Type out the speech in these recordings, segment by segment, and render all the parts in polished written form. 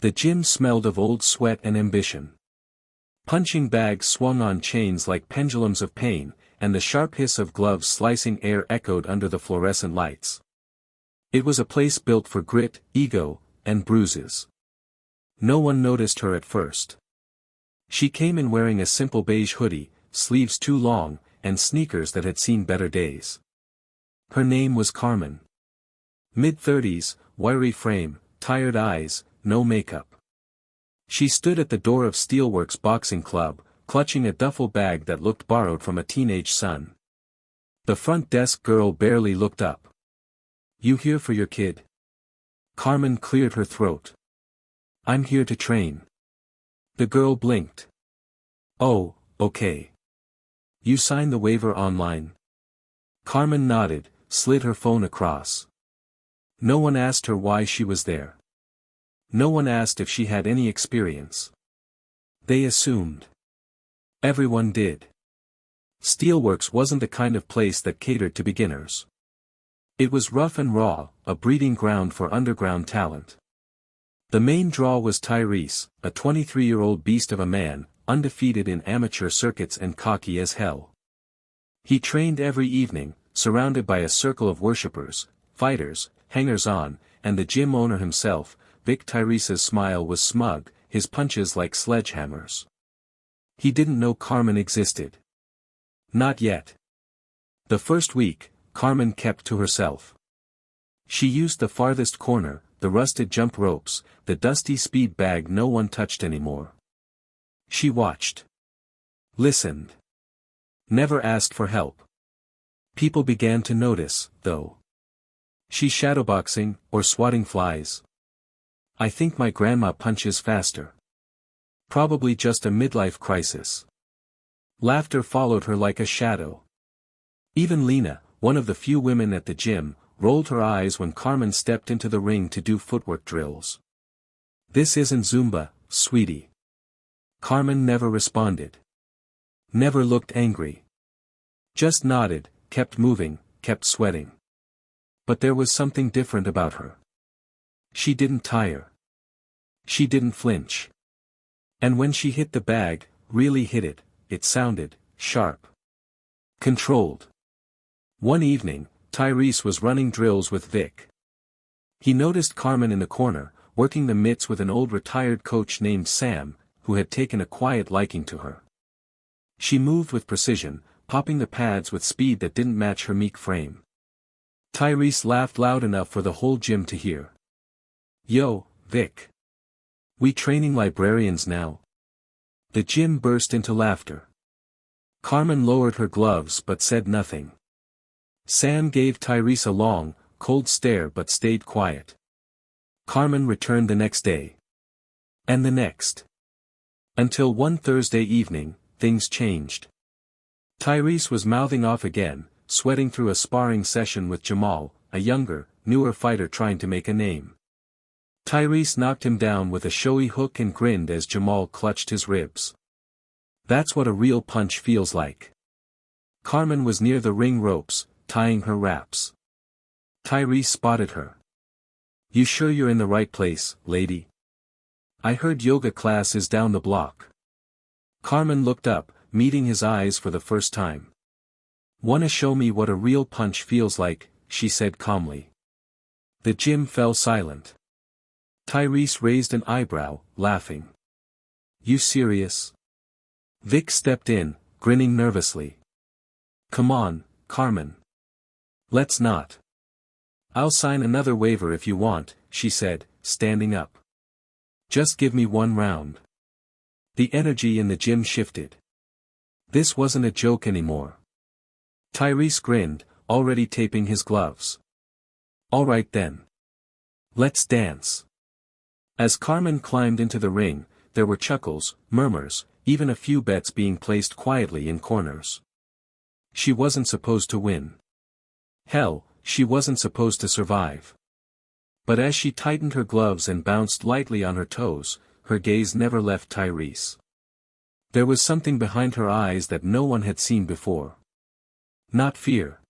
The gym smelled of old sweat and ambition. Punching bags swung on chains like pendulums of pain, and the sharp hiss of gloves slicing air echoed under the fluorescent lights. It was a place built for grit, ego, and bruises. No one noticed her at first. She came in wearing a simple beige hoodie, sleeves too long, and sneakers that had seen better days. Her name was Carmen. Mid-30s, wiry frame, tired eyes, no makeup. She stood at the door of Steelworks Boxing Club, clutching a duffel bag that looked borrowed from a teenage son. The front desk girl barely looked up. "You here for your kid?" Carmen cleared her throat. "I'm here to train." The girl blinked. "Oh, okay. You signed the waiver online?" Carmen nodded, slid her phone across. No one asked her why she was there. No one asked if she had any experience. They assumed. Everyone did. Steelworks wasn't the kind of place that catered to beginners. It was rough and raw, a breeding ground for underground talent. The main draw was Tyrese, a 23-year-old beast of a man, undefeated in amateur circuits and cocky as hell. He trained every evening, surrounded by a circle of worshippers, fighters, hangers-on, and the gym owner himself. Vic. Tyrese's smile was smug, his punches like sledgehammers. He didn't know Carmen existed. Not yet. The first week, Carmen kept to herself. She used the farthest corner, the rusted jump ropes, the dusty speed bag no one touched anymore. She watched. Listened. Never asked for help. People began to notice, though. She shadowboxing, or swatting flies? "I think my grandma punches faster." Probably just a midlife crisis. Laughter followed her like a shadow. Even Lena, one of the few women at the gym, rolled her eyes when Carmen stepped into the ring to do footwork drills. "This isn't Zumba, sweetie." Carmen never responded. Never looked angry. Just nodded, kept moving, kept sweating. But there was something different about her. She didn't tire. She didn't flinch. And when she hit the bag, really hit it, it sounded sharp. Controlled. One evening, Tyrese was running drills with Vic. He noticed Carmen in the corner, working the mitts with an old retired coach named Sam, who had taken a quiet liking to her. She moved with precision, popping the pads with speed that didn't match her meek frame. Tyrese laughed loud enough for the whole gym to hear. "Yo, Vic. We training librarians now?" The gym burst into laughter. Carmen lowered her gloves but said nothing. Sam gave Tyrese a long, cold stare but stayed quiet. Carmen returned the next day. And the next. Until one Thursday evening, things changed. Tyrese was mouthing off again, sweating through a sparring session with Jamal, a younger, newer fighter trying to make a name. Tyrese knocked him down with a showy hook and grinned as Jamal clutched his ribs. That's what a real punch feels like. Carmen was near the ring ropes, tying her wraps. Tyrese spotted her. "You sure you're in the right place, lady? I heard yoga class is down the block." Carmen looked up, meeting his eyes for the first time. "Wanna show me what a real punch feels like?" she said calmly. The gym fell silent. Tyrese raised an eyebrow, laughing. "You serious?" Vic stepped in, grinning nervously. "Come on, Carmen. Let's not." "I'll sign another waiver if you want," she said, standing up. "Just give me one round." The energy in the gym shifted. This wasn't a joke anymore. Tyrese grinned, already taping his gloves. "All right then. Let's dance." As Carmen climbed into the ring, there were chuckles, murmurs, even a few bets being placed quietly in corners. She wasn't supposed to win. Hell, she wasn't supposed to survive. But as she tightened her gloves and bounced lightly on her toes, her gaze never left Tyrese. There was something behind her eyes that no one had seen before. Not fear.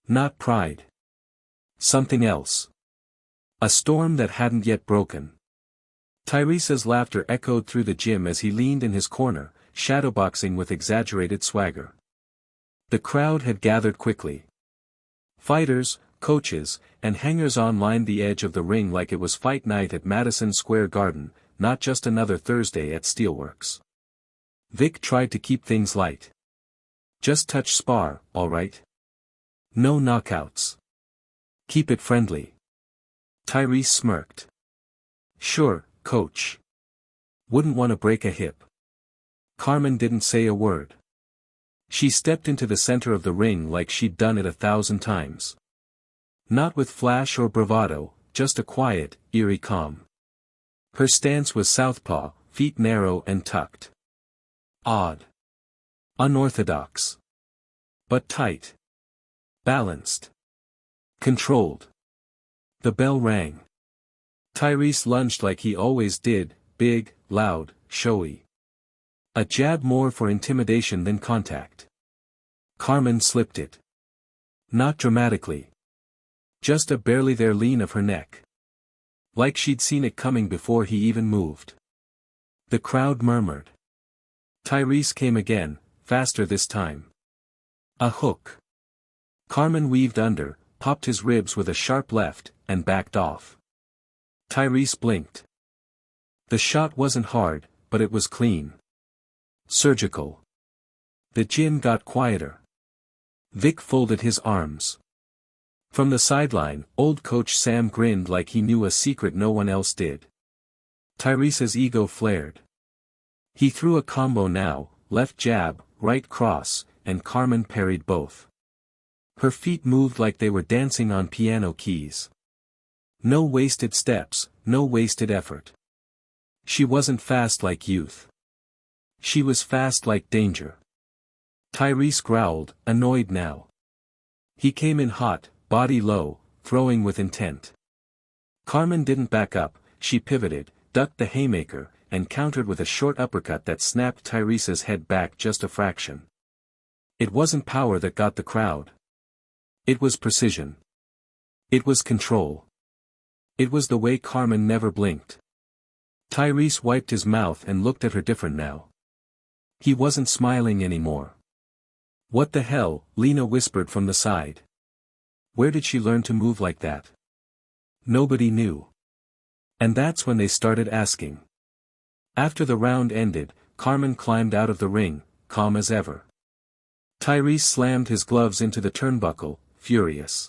Not pride. Something else. A storm that hadn't yet broken. Tyrese's laughter echoed through the gym as he leaned in his corner, shadowboxing with exaggerated swagger. The crowd had gathered quickly. Fighters, coaches, and hangers-on lined the edge of the ring like it was fight night at Madison Square Garden, not just another Thursday at Steelworks. Vic tried to keep things light. Just touch spar, alright? No knockouts. Keep it friendly. Tyrese smirked. Sure, coach. Wouldn't want to break a hip. Carmen didn't say a word. She stepped into the center of the ring like she'd done it 1,000 times. Not with flash or bravado, just a quiet, eerie calm. Her stance was southpaw, feet narrow and tucked. Odd. Unorthodox. But tight. Balanced. Controlled. The bell rang. Tyrese lunged like he always did, big, loud, showy. A jab more for intimidation than contact. Carmen slipped it. Not dramatically. Just a barely there lean of her neck. Like she'd seen it coming before he even moved. The crowd murmured. Tyrese came again, faster this time. A hook. Carmen weaved under, popped his ribs with a sharp left, and backed off. Tyrese blinked. The shot wasn't hard, but it was clean. Surgical. The gym got quieter. Vic folded his arms. From the sideline, old coach Sam grinned like he knew a secret no one else did. Tyrese's ego flared. He threw a combo now, left jab, right cross, and Carmen parried both. Her feet moved like they were dancing on piano keys. No wasted steps, no wasted effort. She wasn't fast like youth. She was fast like danger. Tyrese growled, annoyed now. He came in hot, body low, throwing with intent. Carmen didn't back up, she pivoted, ducked the haymaker, and countered with a short uppercut that snapped Tyrese's head back just a fraction. It wasn't power that got the crowd. It was precision. It was control. It was the way Carmen never blinked. Tyrese wiped his mouth and looked at her different now. He wasn't smiling anymore. What the hell, Lena whispered from the side. Where did she learn to move like that? Nobody knew. And that's when they started asking. After the round ended, Carmen climbed out of the ring, calm as ever. Tyrese slammed his gloves into the turnbuckle, furious.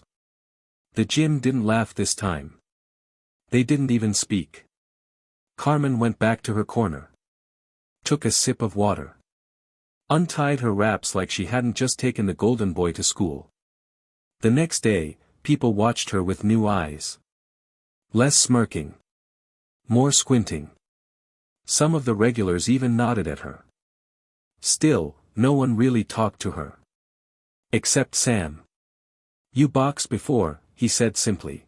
The gym didn't laugh this time. They didn't even speak. Carmen went back to her corner. Took a sip of water. Untied her wraps like she hadn't just taken the golden boy to school. The next day, people watched her with new eyes. Less smirking. More squinting. Some of the regulars even nodded at her. Still, no one really talked to her. Except Sam. You boxed before, he said simply.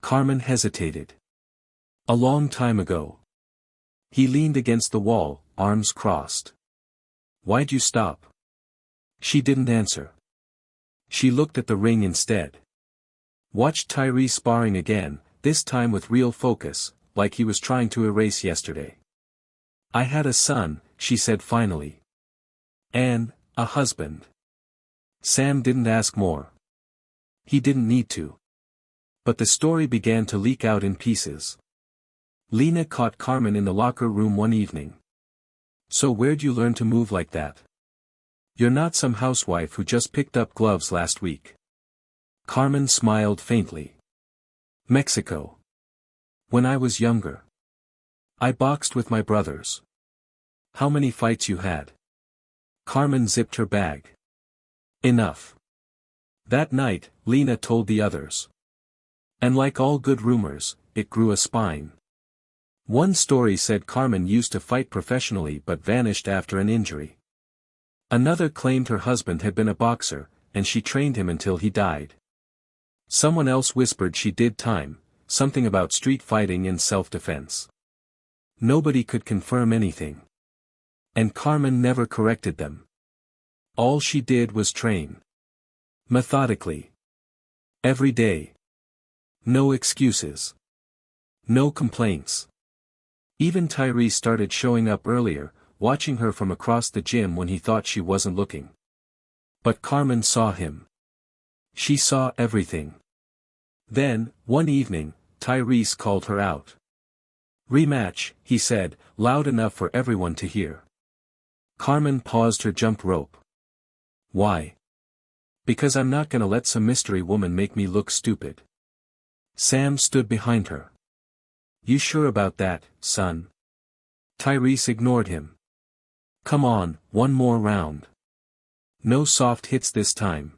Carmen hesitated. A long time ago. He leaned against the wall, arms crossed. Why'd you stop? She didn't answer. She looked at the ring instead. Watched Tyrese sparring again, this time with real focus, like he was trying to erase yesterday. I had a son, she said finally. And, a husband. Sam didn't ask more. He didn't need to. But the story began to leak out in pieces. Lena caught Carmen in the locker room one evening. So where'd you learn to move like that? You're not some housewife who just picked up gloves last week. Carmen smiled faintly. Mexico. When I was younger. I boxed with my brothers. How many fights you had? Carmen zipped her bag. Enough. That night, Lena told the others. And like all good rumors, it grew a spine. One story said Carmen used to fight professionally but vanished after an injury. Another claimed her husband had been a boxer, and she trained him until he died. Someone else whispered she did time, something about street fighting and self-defense. Nobody could confirm anything. And Carmen never corrected them. All she did was train. Methodically. Every day. No excuses. No complaints. Even Tyrese started showing up earlier, watching her from across the gym when he thought she wasn't looking. But Carmen saw him. She saw everything. Then, one evening, Tyrese called her out. "Rematch," he said, loud enough for everyone to hear. Carmen paused her jump rope. "Why?" "Because I'm not gonna let some mystery woman make me look stupid." Sam stood behind her. "You sure about that, son?" Tyrese ignored him. "Come on, one more round. No soft hits this time."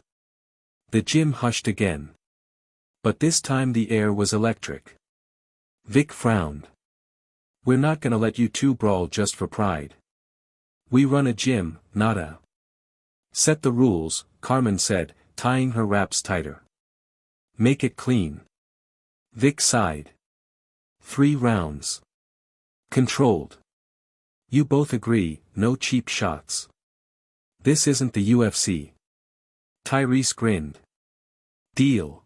The gym hushed again. But this time the air was electric. Vic frowned. "We're not gonna let you two brawl just for pride. We run a gym, not a..." "Set the rules," Carmen said, tying her wraps tighter. "Make it clean." Vic sighed. 3 rounds. Controlled. You both agree, no cheap shots. This isn't the UFC. Tyrese grinned. Deal.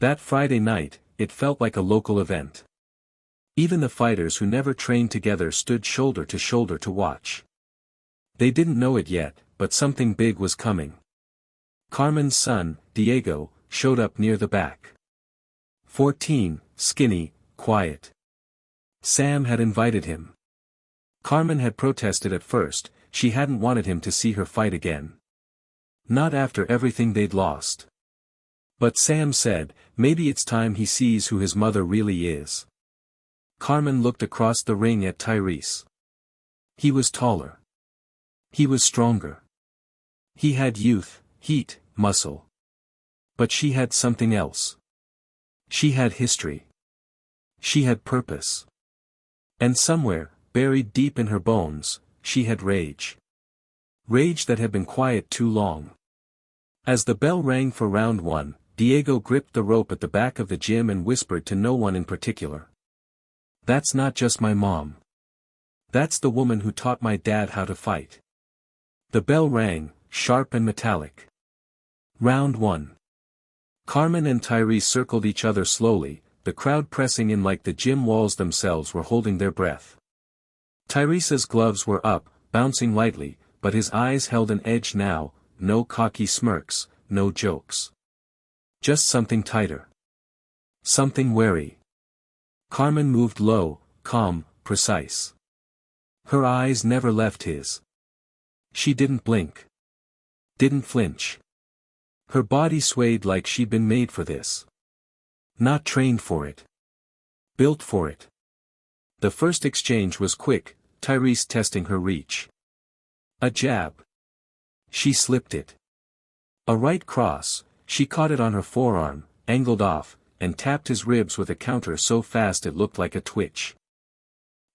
That Friday night, it felt like a local event. Even the fighters who never trained together stood shoulder to shoulder to watch. They didn't know it yet, but something big was coming. Carmen's son, Diego, showed up near the back. 14, skinny, quiet. Sam had invited him. Carmen had protested at first, she hadn't wanted him to see her fight again. Not after everything they'd lost. But Sam said, maybe it's time he sees who his mother really is. Carmen looked across the ring at Tyrese. He was taller. He was stronger. He had youth, heat, muscle. But she had something else. She had history. She had purpose. And somewhere, buried deep in her bones, she had rage. Rage that had been quiet too long. As the bell rang for round 1, Diego gripped the rope at the back of the gym and whispered to no one in particular. "That's not just my mom. That's the woman who taught my dad how to fight." The bell rang, sharp and metallic. Round 1. Carmen and Tyrese circled each other slowly, the crowd pressing in like the gym walls themselves were holding their breath. Tyrese's gloves were up, bouncing lightly, but his eyes held an edge now, no cocky smirks, no jokes. Just something tighter. Something wary. Carmen moved low, calm, precise. Her eyes never left his. She didn't blink. Didn't flinch. Her body swayed like she'd been made for this. Not trained for it. Built for it. The first exchange was quick, Tyrese testing her reach. A jab. She slipped it. A right cross, she caught it on her forearm, angled off, and tapped his ribs with a counter so fast it looked like a twitch.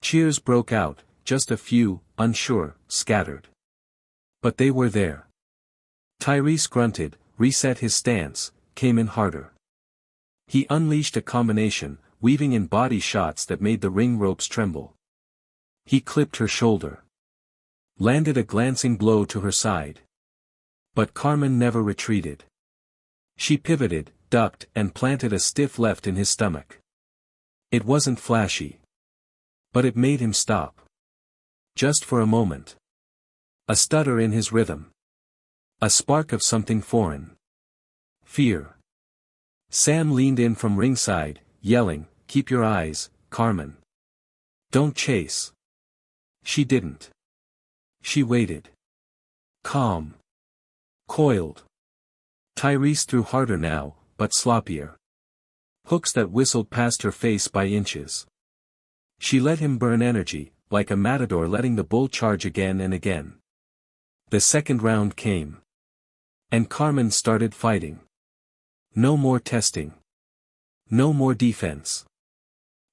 Cheers broke out, just a few, unsure, scattered. But they were there. Tyrese grunted, reset his stance, came in harder. He unleashed a combination, weaving in body shots that made the ring ropes tremble. He clipped her shoulder. Landed a glancing blow to her side. But Carmen never retreated. She pivoted, ducked, and planted a stiff left in his stomach. It wasn't flashy. But it made him stop. Just for a moment. A stutter in his rhythm. A spark of something foreign. Fear. Sam leaned in from ringside, yelling, "Keep your eyes, Carmen. Don't chase." She didn't. She waited. Calm. Coiled. Tyrese threw harder now, but sloppier. Hooks that whistled past her face by inches. She let him burn energy, like a matador letting the bull charge again and again. The second round came. And Carmen started fighting. No more testing. No more defense.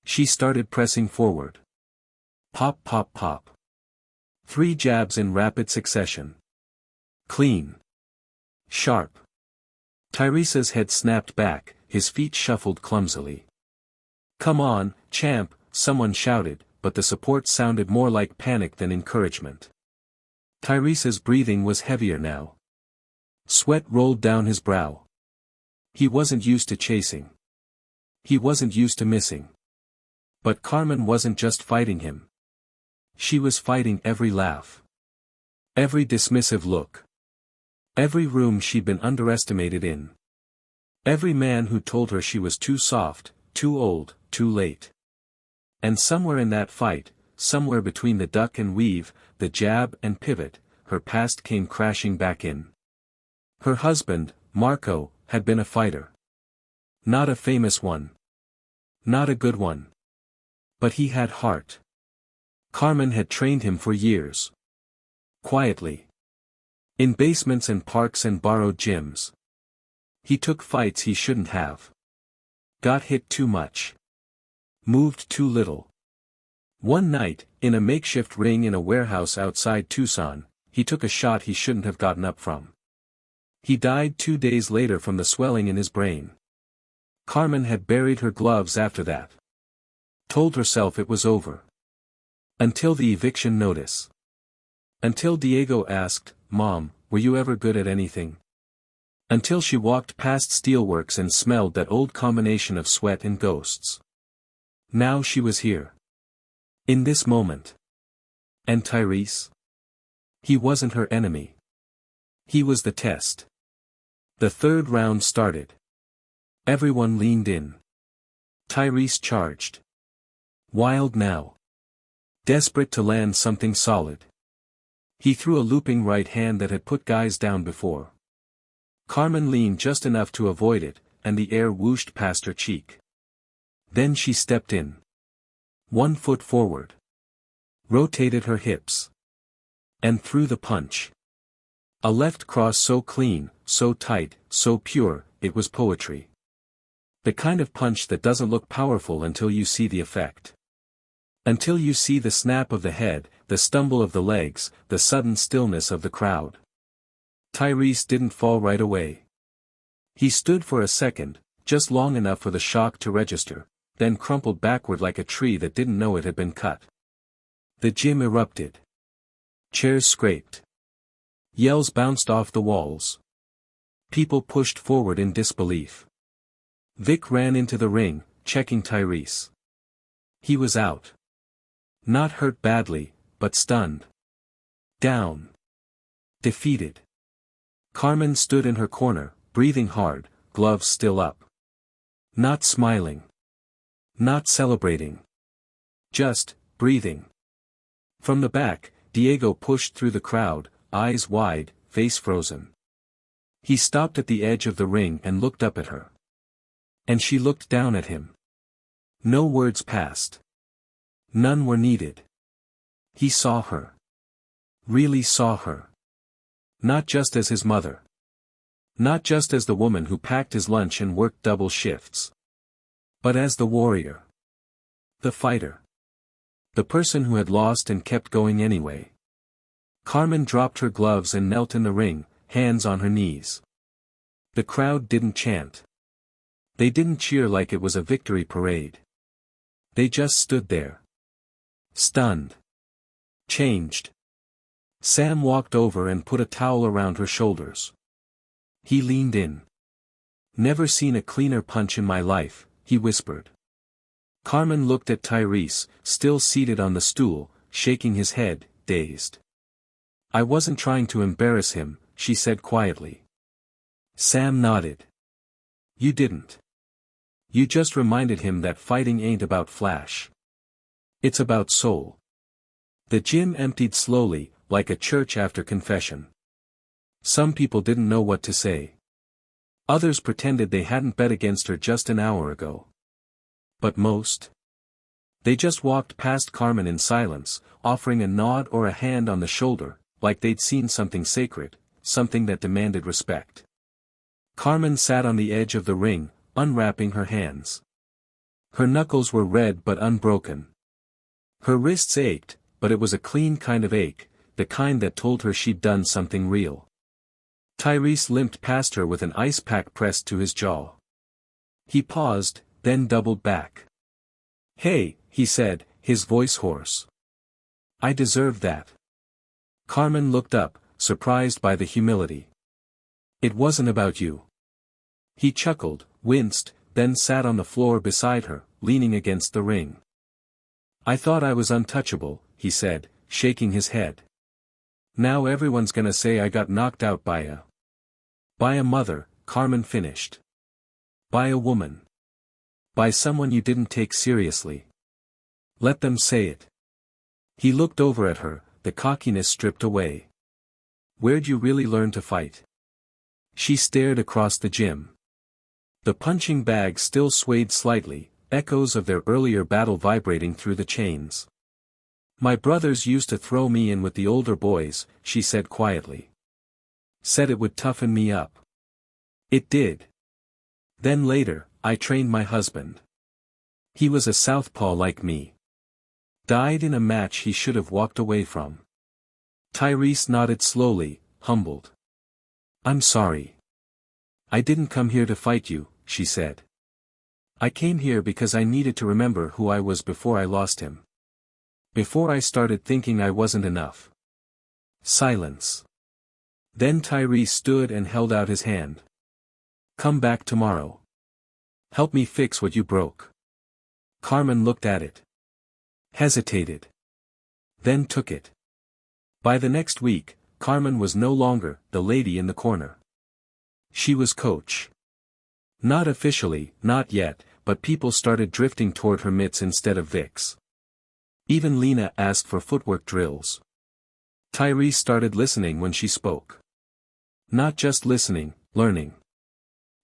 She started pressing forward. Pop pop pop. 3 jabs in rapid succession. Clean. Sharp. Tyrese's head snapped back, his feet shuffled clumsily. "Come on, champ," someone shouted, but the support sounded more like panic than encouragement. Tyrese's breathing was heavier now. Sweat rolled down his brow. He wasn't used to chasing. He wasn't used to missing. But Carmen wasn't just fighting him. She was fighting every laugh. Every dismissive look. Every room she'd been underestimated in. Every man who told her she was too soft, too old, too late. And somewhere in that fight, somewhere between the duck and weave, the jab and pivot, her past came crashing back in. Her husband, Marco, had been a fighter. Not a famous one. Not a good one. But he had heart. Carmen had trained him for years. Quietly. In basements and parks and borrowed gyms. He took fights he shouldn't have. Got hit too much. Moved too little. One night, in a makeshift ring in a warehouse outside Tucson, he took a shot he shouldn't have gotten up from. He died 2 days later from the swelling in his brain. Carmen had buried her gloves after that. Told herself it was over. Until the eviction notice. Until Diego asked, "Mom, were you ever good at anything?" Until she walked past steelworks and smelled that old combination of sweat and ghosts. Now she was here. In this moment. And Tyrese? He wasn't her enemy. He was the test. The third round started. Everyone leaned in. Tyrese charged. Wild now. Desperate to land something solid. He threw a looping right hand that had put guys down before. Carmen leaned just enough to avoid it, and the air whooshed past her cheek. Then she stepped in. 1 foot forward. Rotated her hips. And threw the punch. A left cross so clean, so tight, so pure, it was poetry. The kind of punch that doesn't look powerful until you see the effect. Until you see the snap of the head, the stumble of the legs, the sudden stillness of the crowd. Tyrese didn't fall right away. He stood for a second, just long enough for the shock to register, then crumpled backward like a tree that didn't know it had been cut. The gym erupted. Chairs scraped. Yells bounced off the walls. People pushed forward in disbelief. Vic ran into the ring, checking Tyrese. He was out. Not hurt badly, but stunned. Down. Defeated. Carmen stood in her corner, breathing hard, gloves still up. Not smiling. Not celebrating. Just, breathing. From the back, Diego pushed through the crowd, eyes wide, face frozen. He stopped at the edge of the ring and looked up at her. And she looked down at him. No words passed. None were needed. He saw her. Really saw her. Not just as his mother. Not just as the woman who packed his lunch and worked double shifts. But as the warrior. The fighter. The person who had lost and kept going anyway. Carmen dropped her gloves and knelt in the ring, hands on her knees. The crowd didn't chant. They didn't cheer like it was a victory parade. They just stood there. Stunned. Changed. Sam walked over and put a towel around her shoulders. He leaned in. "Never seen a cleaner punch in my life," he whispered. Carmen looked at Tyrese, still seated on the stool, shaking his head, dazed. "I wasn't trying to embarrass him," she said quietly. Sam nodded. "You didn't. You just reminded him that fighting ain't about flash. It's about soul." The gym emptied slowly, like a church after confession. Some people didn't know what to say. Others pretended they hadn't bet against her just an hour ago. But most? They just walked past Carmen in silence, offering a nod or a hand on the shoulder, like they'd seen something sacred, something that demanded respect. Carmen sat on the edge of the ring, unwrapping her hands. Her knuckles were red but unbroken. Her wrists ached, but it was a clean kind of ache, the kind that told her she'd done something real. Tyrese limped past her with an ice pack pressed to his jaw. He paused, then doubled back. "Hey," he said, his voice hoarse. "I deserve that." Carmen looked up, surprised by the humility. "It wasn't about you." He chuckled, winced, then sat on the floor beside her, leaning against the ring. I thought I was untouchable, he said, shaking his head. Now everyone's gonna say I got knocked out by a mother, Carmen finished. By a woman. By someone you didn't take seriously. Let them say it. He looked over at her, the cockiness stripped away. Where'd you really learn to fight? She stared across the gym. The punching bag still swayed slightly, echoes of their earlier battle vibrating through the chains. My brothers used to throw me in with the older boys, she said quietly. Said it would toughen me up. It did. Then later, I trained my husband. He was a southpaw like me. Died in a match he should have walked away from. Tyrese nodded slowly, humbled. I'm sorry. I didn't come here to fight you, she said. I came here because I needed to remember who I was before I lost him. Before I started thinking I wasn't enough. Silence. Then Tyrese stood and held out his hand. Come back tomorrow. Help me fix what you broke. Carmen looked at it. Hesitated. Then took it. By the next week, Carmen was no longer the lady in the corner. She was coach. Not officially, not yet, but people started drifting toward her mitts instead of Vicks. Even Lena asked for footwork drills. Tyrese started listening when she spoke. Not just listening, learning.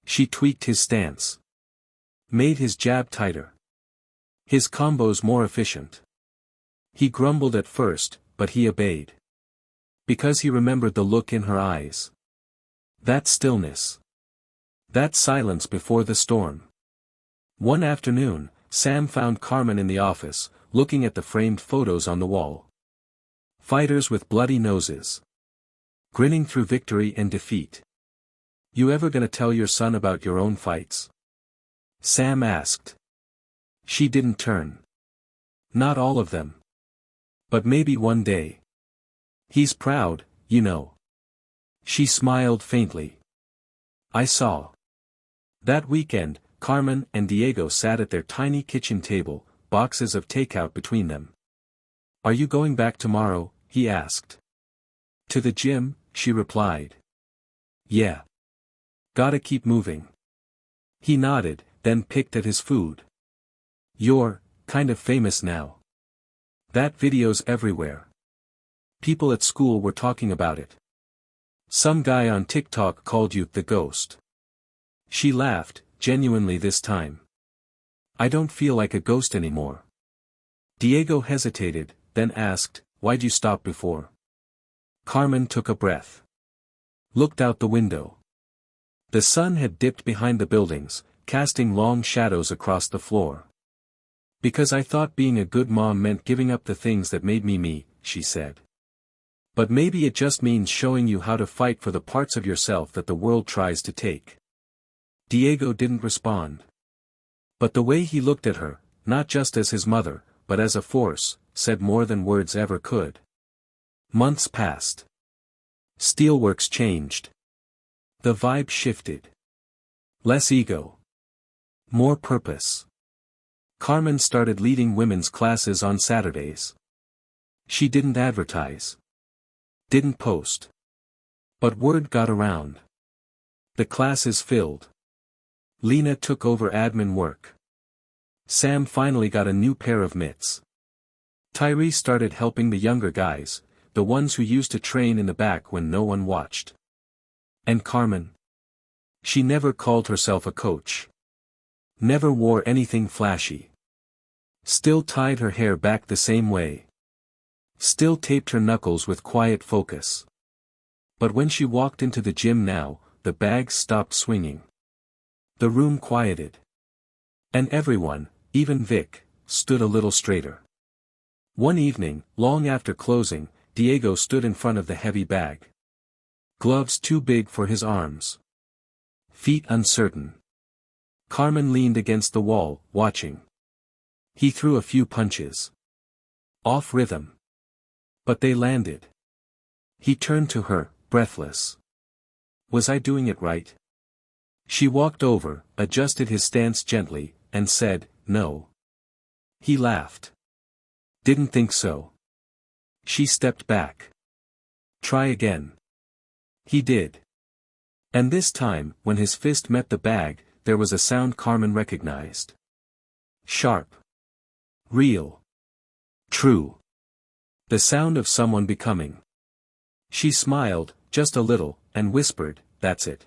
She tweaked his stance. Made his jab tighter. His combos more efficient. He grumbled at first, but he obeyed. Because he remembered the look in her eyes. That stillness. That silence before the storm. One afternoon, Sam found Carmen in the office, looking at the framed photos on the wall. Fighters with bloody noses. Grinning through victory and defeat. You ever gonna tell your son about your own fights? Sam asked. She didn't turn. Not all of them. But maybe one day. He's proud, you know. She smiled faintly. I saw. That weekend, Carmen and Diego sat at their tiny kitchen table, boxes of takeout between them. Are you going back tomorrow? He asked. To the gym, she replied. Yeah. Gotta keep moving. He nodded, then picked at his food. You're kind of famous now. That video's everywhere. People at school were talking about it. Some guy on TikTok called you the ghost. She laughed, genuinely this time. I don't feel like a ghost anymore. Diego hesitated, then asked, why'd you stop before? Carmen took a breath. Looked out the window. The sun had dipped behind the buildings, casting long shadows across the floor. Because I thought being a good mom meant giving up the things that made me me, she said. But maybe it just means showing you how to fight for the parts of yourself that the world tries to take. Diego didn't respond. But the way he looked at her, not just as his mother, but as a force, said more than words ever could. Months passed. Steelworks changed. The vibe shifted. Less ego. More purpose. Carmen started leading women's classes on Saturdays. She didn't advertise. Didn't post. But word got around. The classes filled. Lena took over admin work. Sam finally got a new pair of mitts. Tyrese started helping the younger guys, the ones who used to train in the back when no one watched. And Carmen? She never called herself a coach. Never wore anything flashy. Still tied her hair back the same way. Still taped her knuckles with quiet focus. But when she walked into the gym now, the bags stopped swinging. The room quieted. And everyone, even Vic, stood a little straighter. One evening, long after closing, Diego stood in front of the heavy bag. Gloves too big for his arms. Feet uncertain. Carmen leaned against the wall, watching. He threw a few punches. Off rhythm. But they landed. He turned to her, breathless. Was I doing it right? She walked over, adjusted his stance gently, and said, no. He laughed. Didn't think so. She stepped back. Try again. He did. And this time, when his fist met the bag, there was a sound Carmen recognized. Sharp. Real. True. The sound of someone becoming. She smiled, just a little, and whispered, "That's it."